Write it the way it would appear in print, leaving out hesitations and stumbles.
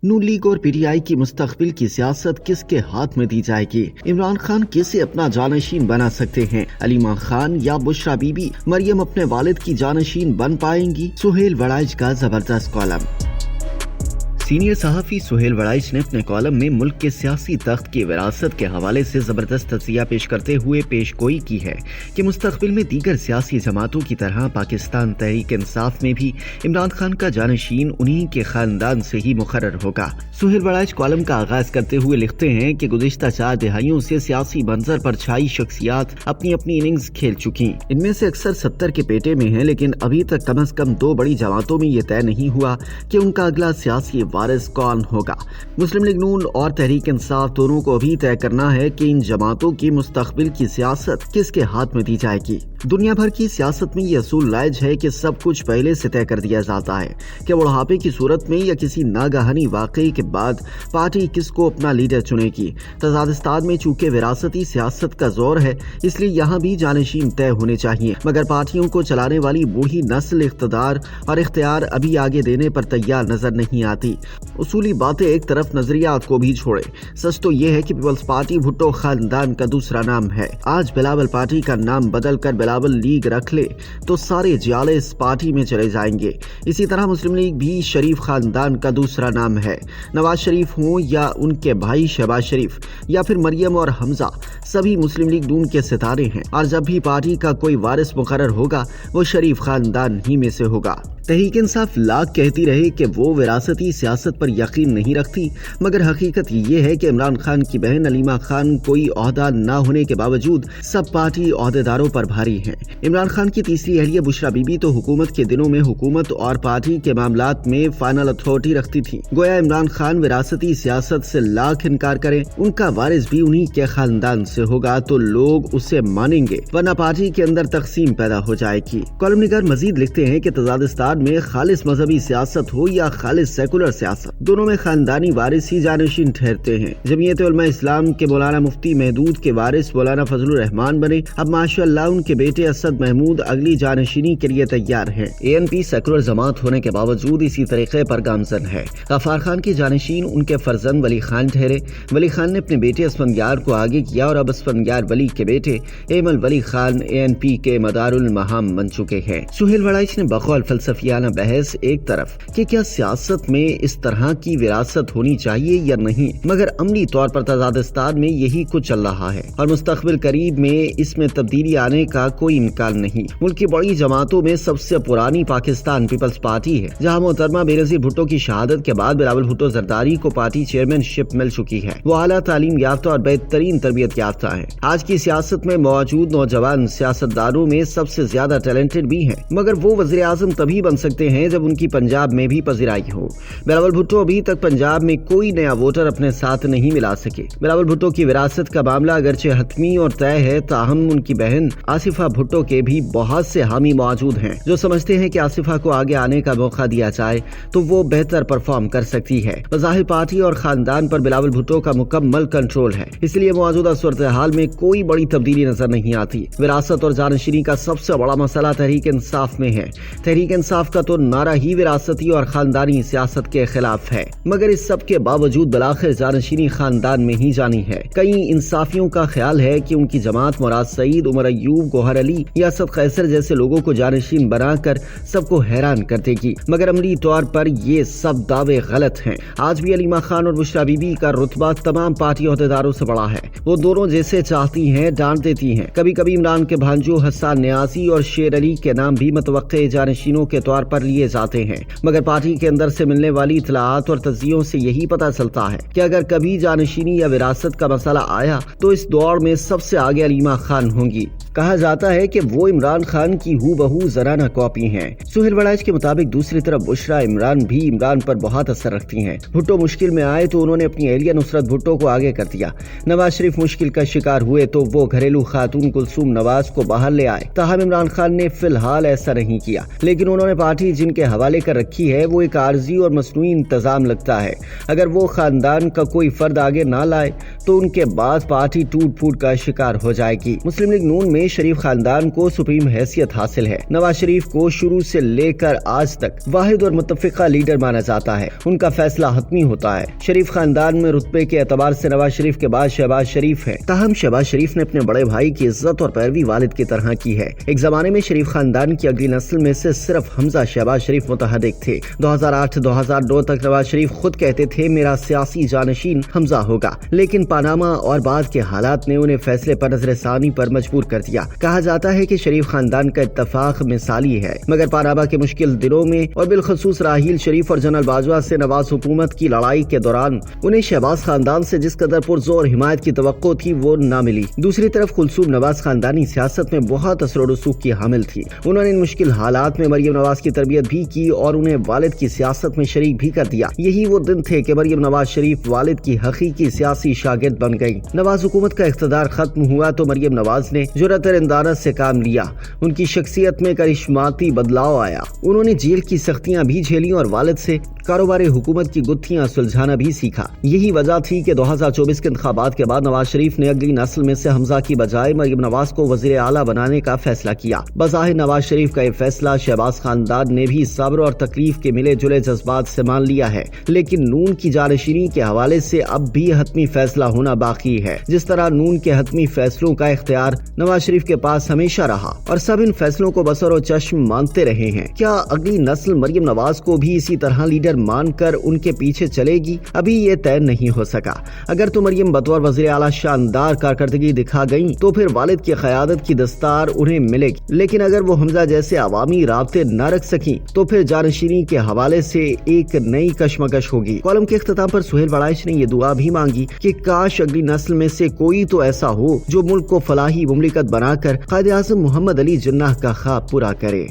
नून league और PTI की मुस्तकबिल की सियासत किसके हाथ में दी जाएगी? इमरान खान किसे अपना जानशीन बना सकते हैं? अलीमा खान या बुशरा बीबी मरियम अपने वालिद की जानशीन बन पाएंगी? सुहेल वड़ाइच का जबरदस्त कॉलम। सीनियर सहाफ़ी सुहेल वड़ाइच ने अपने कॉलम में मुल्क के सियासी तख्त की विरासत के हवाले से जबरदस्त तज़किया पेश करते हुए पेशगोई की है कि मुस्तकबिल में दीगर सियासी जमातों की तरह पाकिस्तान तहरीक इंसाफ में भी इमरान खान का जानशीन उन्हीं के खानदान से ही मुकर्रर होगा। सुहेल वड़ाइच कॉलम का आगाज करते हुए लिखते हैं कि गुज़िश्ता 4 दहाइयों से सियासी मंजर पर छाई शख्सियात अपनी अपनी इनिंग्स खेल चुकी। इनमें से अक्सर 70 के पेटे में हैं, लेकिन अभी तक कम से कम 2 बड़ी जमातों में ये तय नहीं हुआ कि उनका अगला सियासी वारिस कौन होगा। मुस्लिम लीग नून और तहरीक इंसाफ दोनों को भी तय करना है कि इन जमातों की मुस्तकबिल की सियासत किसके हाथ में दी जाएगी। दुनिया भर की सियासत में ये असूल राइज है कि सब कुछ पहले से तय कर दिया जाता है कि बुढ़ापे की सूरत में या किसी नागहानी वाकई के बाद पार्टी किसको अपना लीडर चुनेगी। तजादिस्तान में चूंकि विरासती सियासत का जोर है, इसलिए यहाँ भी जानशीन तय होने चाहिए, मगर पार्टियों को चलाने वाली बूढ़ी नस्ल इख्तियार और इख्तियार अभी आगे देने पर तैयार नजर नहीं आती। उसूली बातें एक तरफ, नजरियात को भी छोड़े। सच तो ये है कि पीपल्स पार्टी भुट्टो खानदान का दूसरा नाम है। आज बिलावल पार्टी का नाम बदल कर बिलावल लीग रख ले तो सारे जियाले इस पार्टी में चले जाएंगे। इसी तरह मुस्लिम लीग भी शरीफ खानदान का दूसरा नाम है। नवाज शरीफ हों या उनके भाई शहबाज शरीफ या फिर मरियम और हमजा, सभी मुस्लिम लीग नून के सितारे हैं और जब भी पार्टी का कोई वारिस मुकर्रर होगा वो शरीफ खानदान ही में से होगा। तहरीक इंसाफ लाख कहती रहे कि वो विरासती सियासत पर यकीन नहीं रखती, मगर हकीकत ये है कि इमरान खान की बहन अलीमा खान कोई ओहदा न होने के बावजूद सब पार्टी ओहदेदारों पर भारी हैं। इमरान खान की तीसरी अहलिया बुशरा बीबी तो हुकूमत के दिनों में हुकूमत और पार्टी के मामलात में फाइनल अथॉरिटी रखती थी। गोया इमरान खान विरासती सियासत से लाख इनकार करें, उनका वारिस भी उन्हीं के खानदान से होगा तो लोग उसे मानेंगे, वरना पार्टी के अंदर तकसीम पैदा हो जाएगी। कॉलम निगार मजीद लिखते हैं कि तजादिस्तान में खालिस मजहबी सियासत हो या खालिस सेकुलर सियासत, दोनों में खानदानी वारिस ही जानशीन ठहरते हैं। जमीयत उलमा इस्लाम के मौलाना मुफ्ती महदूद के वारिस मौलाना फजलुर रहमान बने। अब माशाअल्लाह उनके बेटे असद महमूद अगली जानशीनी के लिए तैयार हैं। ANP सेकुलर जमात होने के बावजूद इसी तरीके पर गामजन है। गफ्फार खान की जानशीन उनके फर्जंद वली खान ठहरे। वली खान ने अपने बेटे असफंदयार को आगे किया और अब असफंदयार वली के बेटे एमल वली खान ANP के मदारुल महाम बन चुके हैं। सुहेल वड़ाइच ने बकौल फलसफियाना बहस एक तरफ कि क्या सियासत में इस तरह की विरासत होनी चाहिए या नहीं, मगर अमली तौर पर तजादिस्तान में यही कुछ चल रहा है और मुस्तकबिल करीब में इसमें तब्दीली आने का कोई इम्कान नहीं। मुल्क की बड़ी जमातों में सबसे पुरानी पाकिस्तान पीपल्स पार्टी है, जहां मोहतरमा बेनज़ीर भुट्टो की शहादत के बाद बिलावल भुट्टो जरदारी को पार्टी चेयरमैनशिप मिल चुकी है। वो आला तालीम याफ्ता और बेहतरीन तरबियत याफ्ता है। आज की सियासत में मौजूद नौजवान सियासतदानों में सबसे ज्यादा टैलेंटेड भी है, मगर वो वज़ीर आज़म तभी बन सकते हैं जब उनकी पंजाब में भी पजीराई हो। बिलावल भुट्टो अभी तक पंजाब में कोई नया वोटर अपने साथ नहीं मिला सके। बिलावल भुट्टो की विरासत का मामला अगरचे हतमी और तय है, ताहम उनकी बहन आसिफा भुट्टो के भी बहुत से हामी मौजूद हैं जो समझते हैं कि आसिफा को आगे आने का मौका दिया जाए तो वो बेहतर परफॉर्म कर सकती है। ज़ाहिर पार्टी और खानदान पर बिलावल भुट्टो का मुकम्मल कंट्रोल है, इसलिए मौजूदा सूरत हाल में कोई बड़ी तब्दीली नजर नहीं आती। विरासत और जानशीनी का सबसे बड़ा मसला तहरीक इंसाफ में है। तहरीक इंसाफ का तो नारा ही विरासती और खानदानी सियासत के खिलाफ है, मगर इस सब के बावजूद बिलाखिर जानशीनी खानदान में ही जानी है। कई इंसाफियों का ख्याल है कि उनकी जमात मुराद सईद, उमर अयूब, गौहर अली या असद कैसर जैसे लोगों को जानशीन बनाकर सबको हैरान कर देगी, मगर अमली तौर पर ये सब दावे गलत हैं। आज भी अलीमा खान और बुशरा बीबी का रुतबा तमाम पार्टी अहदेदारों से बड़ा है। वो दोनों जैसे चाहती हैं डांट देती हैं। कभी कभी इमरान के भांजो हसन न्यासी और शेर अली के नाम भी मतवक्के जानशीनों के तौर पर लिए जाते हैं, मगर पार्टी के अंदर से मिलने वाली इतलात और तज्जियों से यही पता चलता है कि अगर कभी जानशीनी या विरासत का मसला आया तो इस दौड़ में सबसे आगे अलीमा खान होंगी। कहा जाता है कि वो इमरान खान की हूबहू जराना कॉपी हैं। सुहेल वड़ाइच के मुताबिक दूसरी तरफ बुशरा इमरान भी इमरान पर बहुत असर रखती हैं। भुट्टो मुश्किल में आए तो उन्होंने अपनी एहलिया नुसरत भुट्टो को आगे कर दिया। नवाज शरीफ मुश्किल का शिकार हुए तो वो घरेलू खातून कुलसूम नवाज को बाहर ले आए। ताहम इमरान खान ने फिलहाल ऐसा नहीं किया, लेकिन उन्होंने पार्टी जिनके हवाले कर रखी है वो एक आर्जी और मसनूई مصنوعی انتظام لگتا ہے۔ اگر وہ خاندان کا کوئی فرد آگے نہ لائے تو ان کے بعد پارٹی ٹوٹ پھوٹ کا شکار ہو جائے گی۔ مسلم لیگ نون میں شریف خاندان کو سپریم حیثیت حاصل ہے۔ نواز شریف کو شروع سے لے کر آج تک واحد اور متفقہ لیڈر مانا جاتا ہے۔ ان کا فیصلہ حتمی ہوتا ہے۔ شریف خاندان میں رتبے کے اعتبار سے نواز شریف کے بعد شہباز شریف ہے۔ تاہم شہباز شریف نے اپنے بڑے بھائی کی عزت اور پیروی والد کی طرح کی ہے۔ ایک زمانے میں شریف خاندان کی اگلی نسل میں سے صرف حمزہ شہباز شریف متحرک تھے۔ 2008-2009 تک نواز شریف خود کہتے تھے میرا سیاسی جانشین حمزہ ہوگا، لیکن پاناما اور بعد کے حالات نے انہیں فیصلے پر نظر ثانی پر مجبور کر دیا۔ کہا جاتا ہے کہ شریف خاندان کا اتفاق مثالی ہے، مگر پاناما کے مشکل دنوں میں اور بالخصوص راحیل شریف اور جنرل باجوہ سے نواز حکومت کی لڑائی کے دوران انہیں شہباز خاندان سے جس قدر پرزور حمایت کی توقع تھی وہ نہ ملی۔ دوسری طرف کلثوم نواز خاندانی سیاست میں بہت اثر و رسوخ کی حامل تھی۔ انہوں نے ان مشکل حالات میں مریم نواز کی تربیت بھی کی اور انہیں والد کی سیاست میں شریک بھی کر دیا۔ یہی وہ دن تھے کہ مریم نواز شریف والد کی حقیقی سیاسی شاگرد بن گئی۔ نواز حکومت کا اقتدار ختم ہوا تو مریم نواز نے جرأت اور اندانت سے کام لیا۔ ان کی شخصیت میں کرشماتی بدلاؤ آیا۔ انہوں نے جیل کی سختیاں بھی جھیلی اور والد سے کاروبار حکومت کی گتھیاں سلجھانا بھی سیکھا۔ یہی وجہ تھی کہ 2024 کے انتخابات کے بعد نواز شریف نے اگلی نسل میں سے حمزہ کی بجائے مریم نواز کو وزیر اعلیٰ بنانے کا فیصلہ کیا۔ بظاہر نواز شریف کا یہ فیصلہ شہباز خاندان نے بھی صبر اور تکلیف کے ملے جلے جذبات سے مان لیا ہے، لیکن نون کی جانشینی کے حوالے سے اب بھی حتمی فیصلہ ہونا باقی ہے۔ جس طرح نون کے حتمی فیصلوں کا اختیار نواز شریف کے پاس ہمیشہ رہا اور سب ان فیصلوں کو بصر و چشم مانتے رہے ہیں، کیا اگلی نسل مریم نواز کو بھی اسی طرح لیڈر مان کر ان کے پیچھے چلے گی؟ ابھی یہ طے نہیں ہو سکا۔ اگر تو مریم بطور وزیر اعلیٰ شاندار کارکردگی دکھا گئیں تو پھر والد کی قیادت کی دستار انہیں ملے گی، لیکن اگر وہ حمزہ جیسے عوامی رابطے نہ رکھ سکیں تو پھر جانشینی کے حوالے سے ایک نئی کشمکش ہوگی۔ کالم کے اختتام پر سہیل وڑائچ نے یہ دعا بھی مانگی کہ کاش اگلی نسل میں سے کوئی تو ایسا ہو جو ملک کو فلاحی مملکت بنا کر قائد اعظم محمد علی جناح کا خواب پورا کرے۔